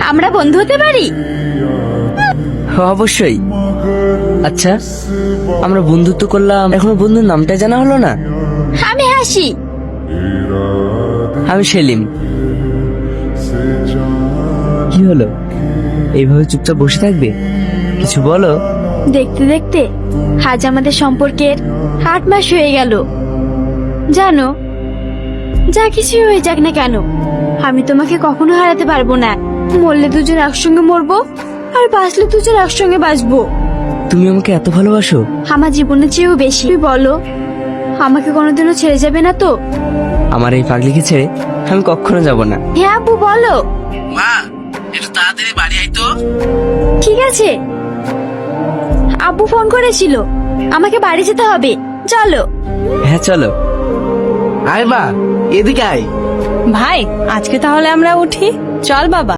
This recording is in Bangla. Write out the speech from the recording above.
আমরা বন্ধু হতে পারি? অবশ্যই। আচ্ছা, আমরা বন্ধুত্ব করলাম, এখনো বন্ধুর নামটা জানা হলো না। আমি হাসি। আমি সেলিম। কি হলো, এইভাবে চুপচাপ বসে থাকবে? কিছু বলো। দেখতে দেখতে আজ আমাদের সম্পর্কের 8 মাস হয়ে গেল। জানো, যা কিছু হয়ে যাক না কেন, আমি তোমাকে কখনো হারাতে পারবো না। মরলে দুজন একসঙ্গে মরবো, আর বাঁচলে দুজন একসঙ্গে বাঁচবো। তুমি আমাকে এত ভালোবাসো? আমার জীবনের চেয়েও বেশি। তুমি বলো, আমাকে কোনোদিনও ছেড়ে যাবে না তো? আমার এই পাগলিকে ছেড়ে আমি কখনো যাব না। হ্যাঁ আব্বু, বলো। মা, একটু তাড়াতাড়ি বাড়ি আয় তো। ঠিক আছে। আব্বু ফোন করেছিল, আমাকে বাড়ি যেতে হবে। চলো। হ্যাঁ চলো। আয় মা, এদিকে আয়। ভাই, আজকে তাহলে আমরা উঠি। চল বাবা।